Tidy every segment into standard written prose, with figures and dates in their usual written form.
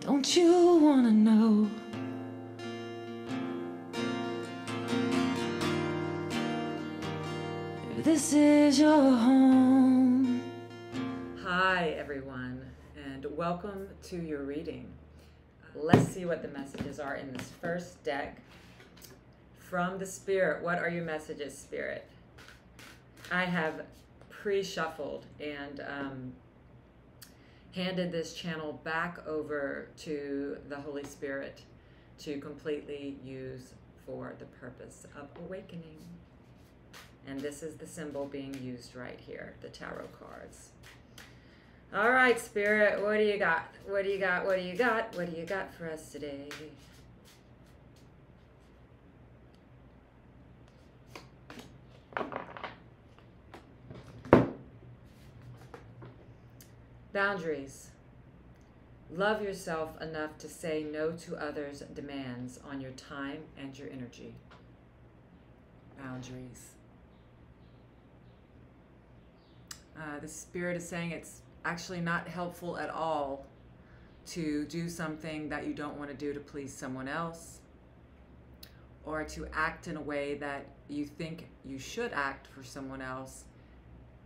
Don't you wanna know? If this is your home. Hi everyone, and welcome to your reading. Let's see what the messages are in this first deck. From the Spirit, what are your messages, Spirit? I have pre-shuffled and handed this channel back over to the Holy Spirit to completely use for the purpose of awakening. And this is the symbol being used right here, the tarot cards. All right, Spirit, what do you got? What do you got? What do you got? What do you got for us today? Boundaries. Love yourself enough to say no to others' demands on your time and your energy. Boundaries. The Spirit is saying it's actually not helpful at all to do something that you don't want to do to please someone else, or to act in a way that you think you should act for someone else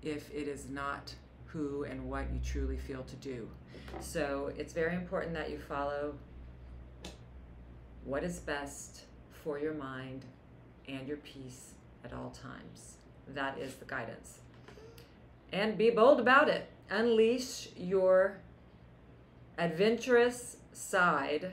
if it is not who and what you truly feel to do. So it's very important that you follow what is best for your mind and your peace at all times. That is the guidance. And be bold about it. Unleash your adventurous side.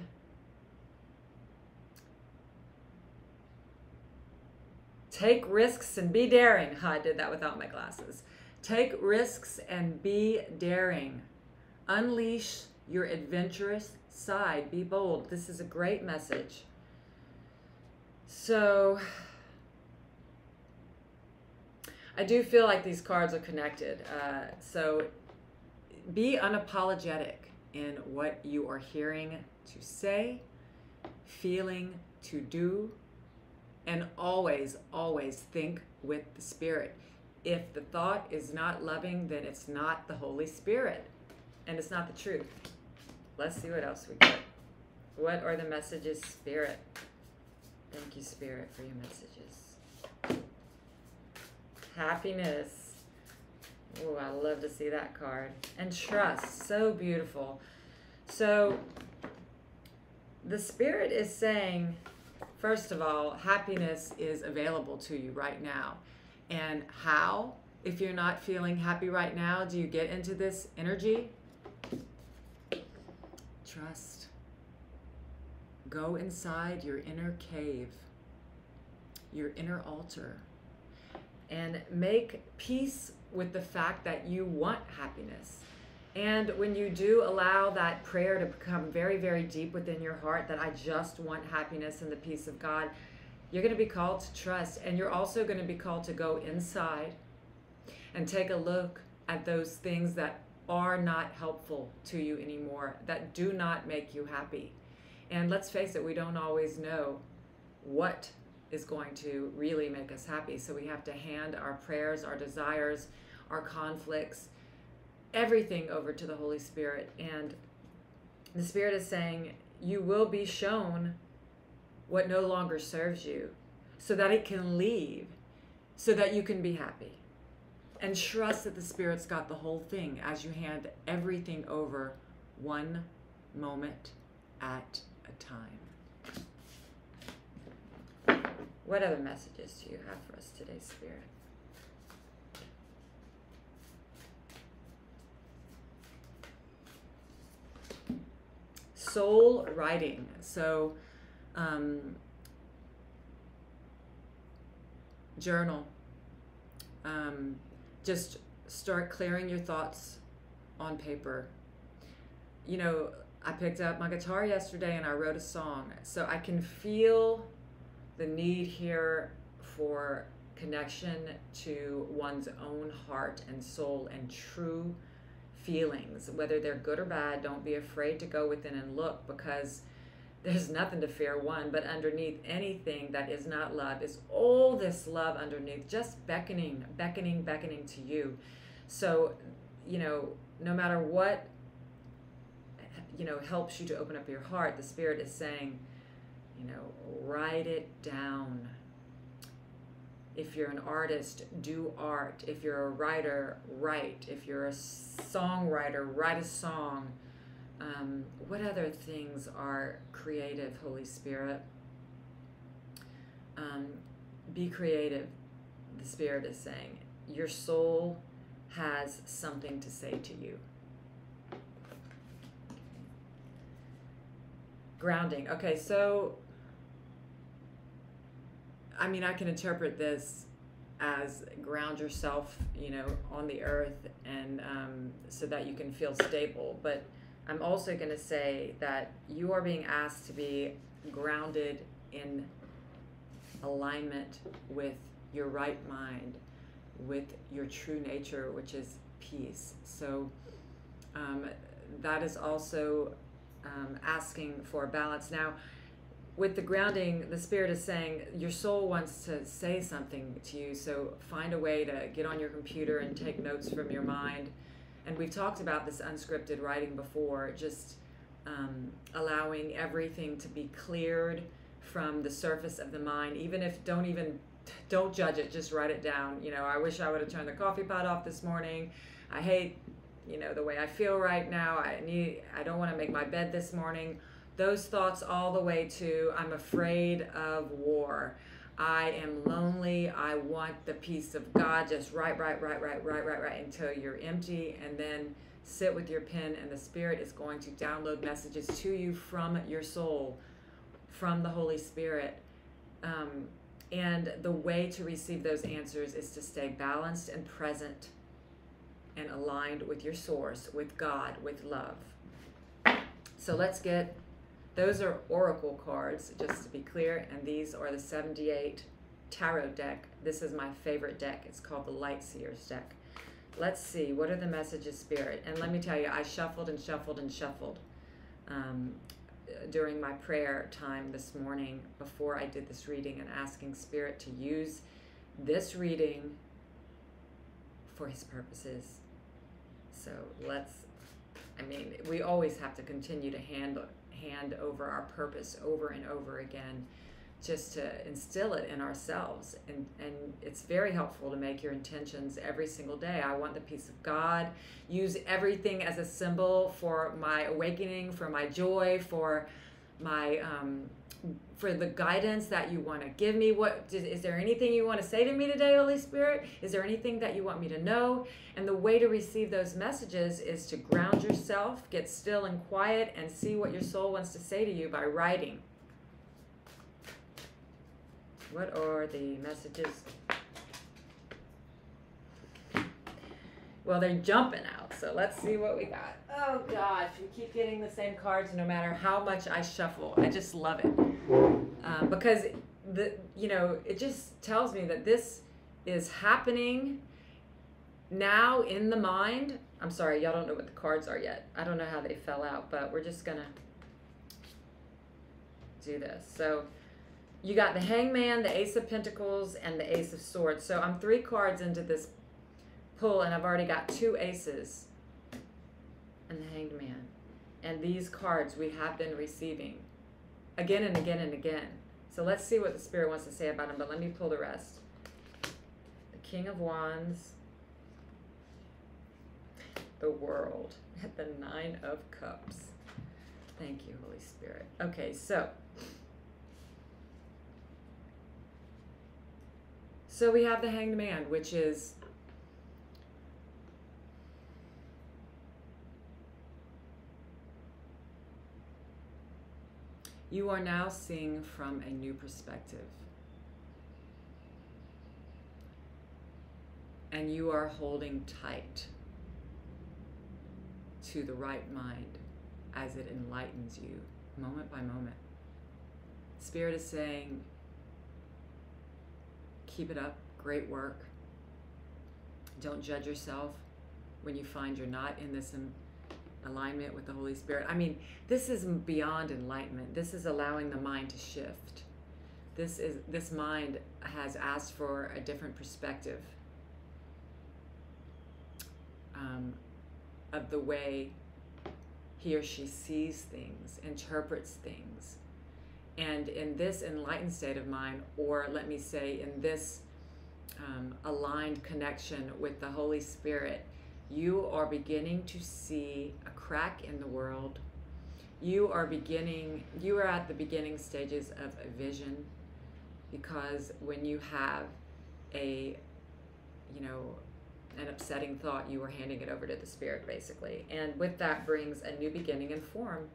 Take risks and be daring. I did that without my glasses. Take risks and be daring. Unleash your adventurous side. Be bold. This is a great message. So I do feel like these cards are connected. So be unapologetic in what you are hearing to say, feeling to do, and always, always think with the Spirit. If the thought is not loving, then it's not the Holy Spirit, and it's not the truth. Let's see what else we get. What are the messages, Spirit? Thank you, Spirit, for your messages. Happiness. Oh, I love to see that card. And trust, so beautiful. So the Spirit is saying, first of all, happiness is available to you right now. And how, if you're not feeling happy right now, do you get into this energy? Trust. Go inside your inner cave, your inner altar, and make peace with the fact that you want happiness. And when you do allow that prayer to become very, very deep within your heart, that I just want happiness and the peace of God, you're going to be called to trust, and you're also going to be called to go inside and take a look at those things that are not helpful to you anymore, that do not make you happy. And let's face it, we don't always know what is going to really make us happy. So we have to hand our prayers, our desires, our conflicts, everything over to the Holy Spirit. And the Spirit is saying, you will be shown what no longer serves you, so that it can leave, so that you can be happy. And trust that the Spirit's got the whole thing as you hand everything over one moment at a time. What other messages do you have for us today, Spirit? Soul writing. So journal. Just start clearing your thoughts on paper. You know, I picked up my guitar yesterday and I wrote a song. So I can feel the need here for connection to one's own heart and soul and true feelings, whether they're good or bad. Don't be afraid to go within and look, because there's nothing to fear, one, but underneath anything that is not love is all this love underneath, just beckoning to you. So, you know, no matter what helps you to open up your heart, the Spirit is saying, write it down. If you're an artist, do art. If you're a writer, write. If you're a songwriter, write a song. What other things are creative, Holy Spirit? Be creative, the Spirit is saying. Your soul has something to say to you. Grounding. Okay, so I can interpret this as ground yourself, on the earth, and so that you can feel stable. But I'm also going to say that you are being asked to be grounded in alignment with your right mind, with your true nature, which is peace. So that is also asking for balance. Now, with the grounding, the Spirit is saying your soul wants to say something to you, so find a way to get on your computer and take notes from your mind. And we've talked about this unscripted writing before, just allowing everything to be cleared from the surface of the mind. Even if don't judge it, just write it down. I wish I would have turned the coffee pot off this morning. I hate the way I feel right now. I don't want to make my bed this morning. Those thoughts all the way to I'm afraid of war. I am lonely. I want the peace of God. Just write until you're empty, and then sit with your pen, and the Spirit is going to download messages to you from your soul, from the Holy Spirit. And the way to receive those answers is to stay balanced and present and aligned with your source, with God, with love. So those are oracle cards, just to be clear, and these are the 78 tarot deck. This is my favorite deck. It's called the Light Seers deck. Let's see, what are the messages, Spirit? And let me tell you, I shuffled and shuffled and shuffled during my prayer time this morning before I did this reading, and asking Spirit to use this reading for His purposes. So we always have to continue to hand over our purpose over and over again, just to instill it in ourselves. And it's very helpful to make your intentions every single day. I want the peace of God. Use everything as a symbol for my awakening, for my joy, for my for the guidance that you want to give me. Is there anything you want to say to me today, Holy Spirit? Is there anything that you want me to know? And the way to receive those messages is to ground yourself, get still and quiet, and see what your soul wants to say to you by writing. What are the messages? Well, they're jumping out, so let's see what we got. Oh gosh, we keep getting the same cards no matter how much I shuffle. I just love it. Because it just tells me that this is happening now in the mind. I'm sorry, y'all don't know what the cards are yet. I don't know how they fell out, but we're just gonna do this. So you got the Hangman, the Ace of Pentacles, and the Ace of Swords. So I'm 3 cards into this pull, and I've already got 2 aces and the Hanged Man. And these cards we have been receiving again and again and again. So let's see what the Spirit wants to say about them, but let me pull the rest. The King of Wands, the World, the 9 of Cups. Thank you, Holy Spirit. Okay, so we have the Hanged Man, which is you are now seeing from a new perspective. And you are holding tight to the right mind as it enlightens you moment by moment. Spirit is saying, keep it up, great work. Don't judge yourself when you find you're not in this alignment with the Holy Spirit. I mean, this is beyond enlightenment. This is allowing the mind to shift. This mind has asked for a different perspective of the way he or she sees things, interprets things. And in this enlightened state of mind, or let me say in this aligned connection with the Holy Spirit, you are beginning to see a crack in the world. You are at the beginning stages of a vision, because when you have an upsetting thought, you are handing it over to the Spirit, basically. And with that brings a new beginning in form.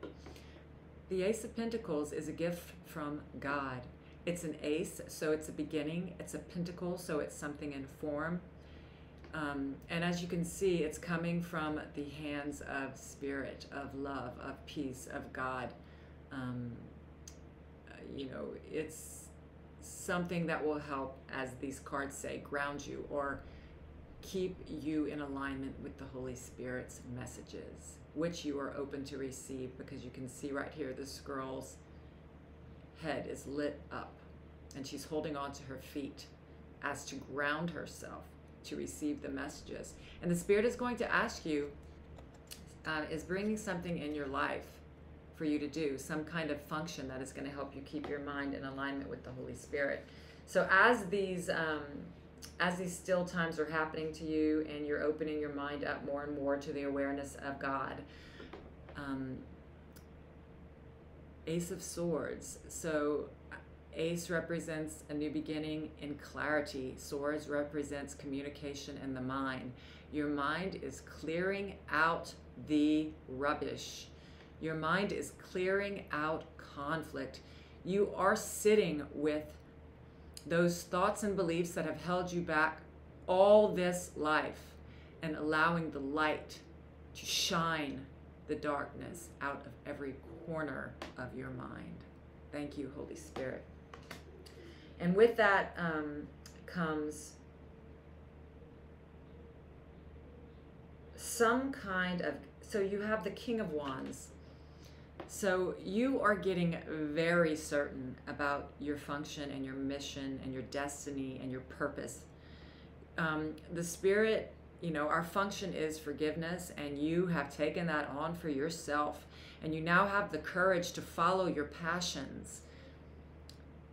The Ace of Pentacles is a gift from God. It's an ace, so it's a beginning. It's a pentacle, so it's something in form. And as you can see, it's coming from the hands of Spirit, of love, of peace, of God. It's something that will help, as these cards say, ground you or keep you in alignment with the Holy Spirit's messages, which you are open to receive, because you can see right here this girl's head is lit up and she's holding on to her feet as to ground herself to receive the messages. And the Spirit is going to ask you, is bringing something in your life for you to do, some kind of function that is going to help you keep your mind in alignment with the Holy Spirit. So as these still times are happening to you and you're opening your mind up more and more to the awareness of God, Ace of Swords. So Ace represents a new beginning in clarity. Swords represents communication in the mind. Your mind is clearing out the rubbish. Your mind is clearing out conflict. You are sitting with those thoughts and beliefs that have held you back all this life and allowing the light to shine the darkness out of every corner of your mind. Thank you, Holy Spirit. And with that comes some kind of, so you have the King of Wands. So you are getting very certain about your function and your mission and your destiny and your purpose. The Spirit, our function is forgiveness, and you have taken that on for yourself, and you now have the courage to follow your passions.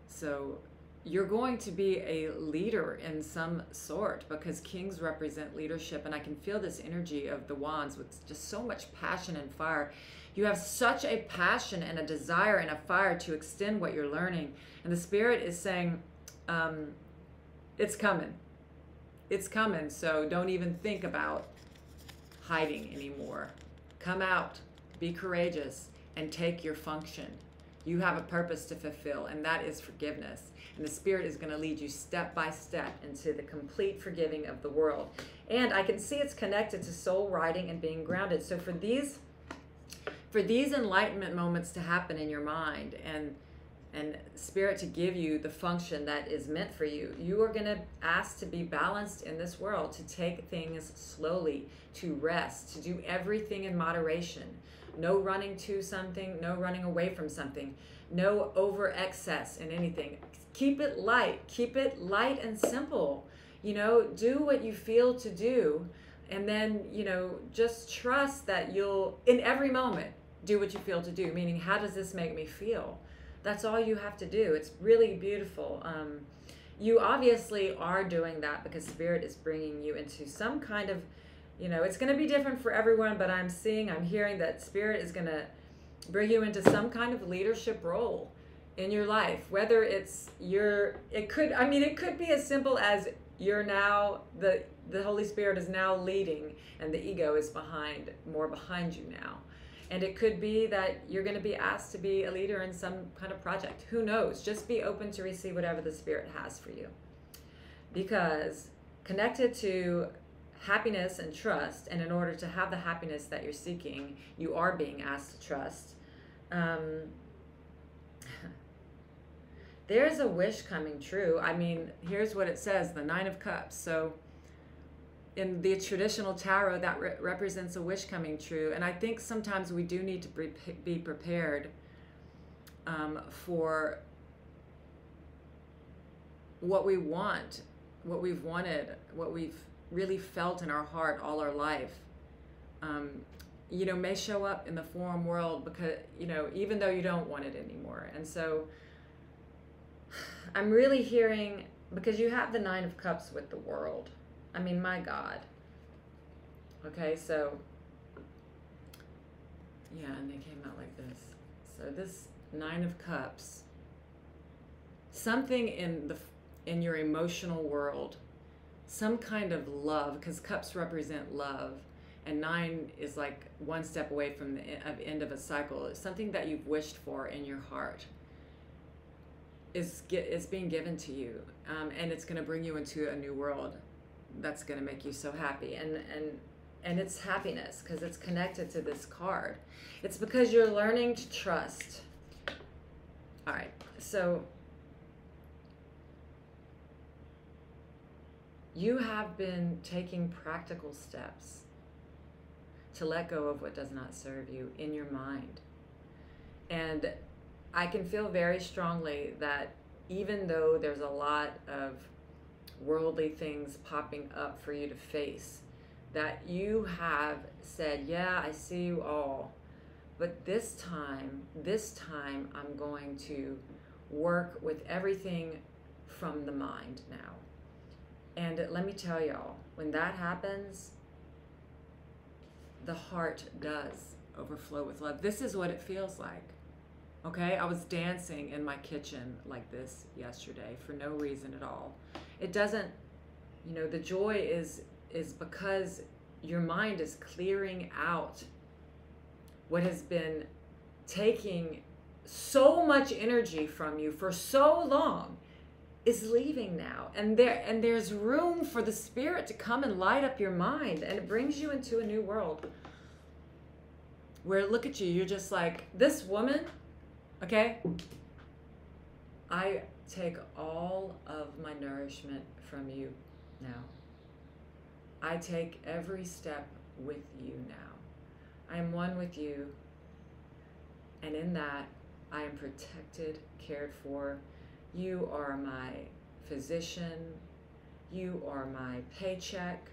So you're going to be a leader in some sort, because kings represent leadership, and I can feel this energy of the wands with just so much passion and fire. You have such a passion and a desire and a fire to extend what you're learning, and the Spirit is saying, it's coming. It's coming, so don't even think about hiding anymore. Come out, be courageous, and take your function. You have a purpose to fulfill, and that is forgiveness. And the Spirit is going to lead you step by step into the complete forgiving of the world. And I can see it's connected to soul riding and being grounded. So for these enlightenment moments to happen in your mind, and Spirit to give you the function that is meant for you, you are going to ask to be balanced in this world, to take things slowly, to rest, to do everything in moderation. No running to something, no running away from something, no over excess in anything. Keep it light and simple. Do what you feel to do, and then, just trust that you'll, in every moment, do what you feel to do, meaning, how does this make me feel? That's all you have to do. It's really beautiful. You obviously are doing that because Spirit is bringing you into some kind of, it's going to be different for everyone, but I'm hearing that Spirit is going to bring you into some kind of leadership role in your life, whether it could be as simple as you're now, the Holy Spirit is now leading and the ego is more behind you now. And it could be that you're going to be asked to be a leader in some kind of project. Who knows? Just be open to receive whatever the Spirit has for you. Because connected to happiness and trust, and in order to have the happiness that you're seeking, you are being asked to trust. There's a wish coming true. Here's what it says, the Nine of Cups. So in the traditional tarot, that represents a wish coming true. And I think sometimes we do need to be prepared for what we want, what we've wanted, what we've really felt in our heart all our life. you know, may show up in the form world because, you know, even though you don't want it anymore. And so I'm really hearing, because you have the Nine of Cups with the world. I mean, my God. Okay, so, yeah, and they came out like this. So this Nine of Cups, something in your emotional world, some kind of love, because cups represent love, and 9 is like one step away from the end of a cycle. It's something that you've wished for in your heart is being given to you, and it's going to bring you into a new world that's going to make you so happy. And it's happiness because it's connected to this card. It's because you're learning to trust. All right, so you have been taking practical steps to let go of what does not serve you in your mind. And I can feel very strongly that even though there's a lot of worldly things popping up for you to face, that you have said, yeah, I see you all, but this time I'm going to work with everything from the mind now. And let me tell y'all, when that happens, the heart does overflow with love. This is what it feels like. Okay, I was dancing in my kitchen like this yesterday for no reason at all. It doesn't, you know, the joy is because your mind is clearing out what has been taking so much energy from you for so long, is leaving now. And there's room for the Spirit to come and light up your mind, and it brings you into a new world where, look at you, you're just like, this woman, okay, I take all of my nourishment from you now. I take every step with you now. I am one with you, and in that, I am protected, cared for. You are my physician. You are my paycheck.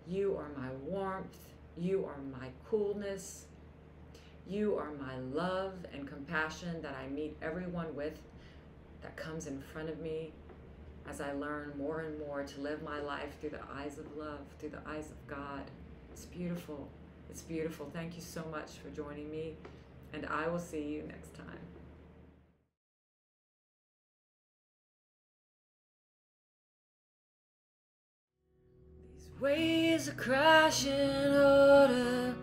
You are my warmth. You are my coolness. You are my love and compassion that I meet everyone with, that comes in front of me as I learn more and more to live my life through the eyes of love, through the eyes of God. It's beautiful. It's beautiful. Thank you so much for joining me, and I will see you next time. These waves are crashing harder.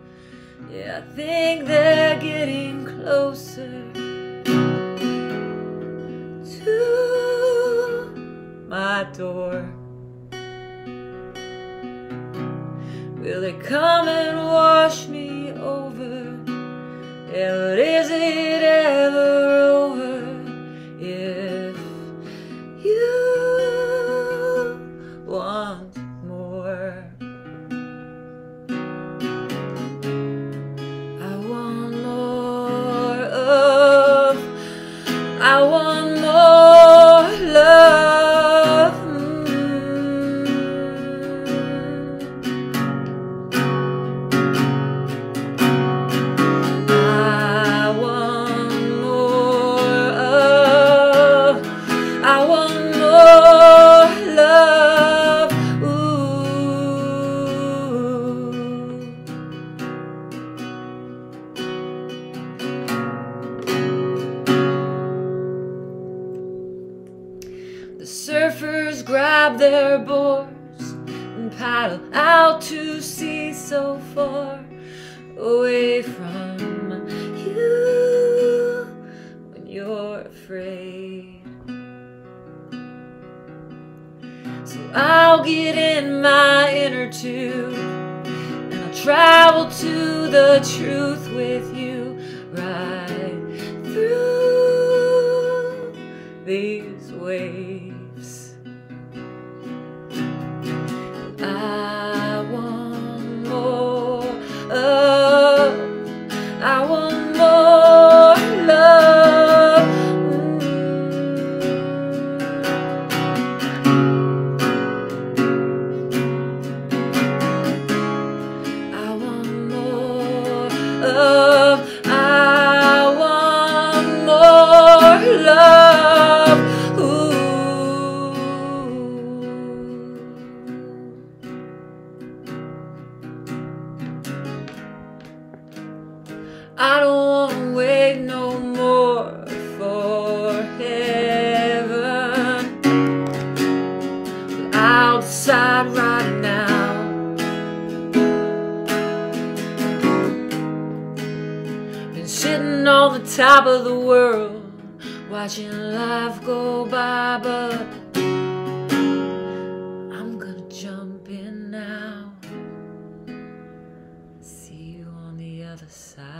Yeah, I think they're getting closer to my door. Will they come and wash me over? Yeah, but is it ever over if you want more? I want more of, I want more love. I want more of, I want more love. Ooh. The surfers grab their boards and paddle out to sea so far away from you when you're afraid. So I'll get in my inner tube and I'll travel to the truth with you right through these waves. I want more of, I want more love. I want more I don't wanna wait no more for heaven. But outside right now, been sitting on the top of the world, watching life go by, but I'm gonna jump in now. See you on the other side.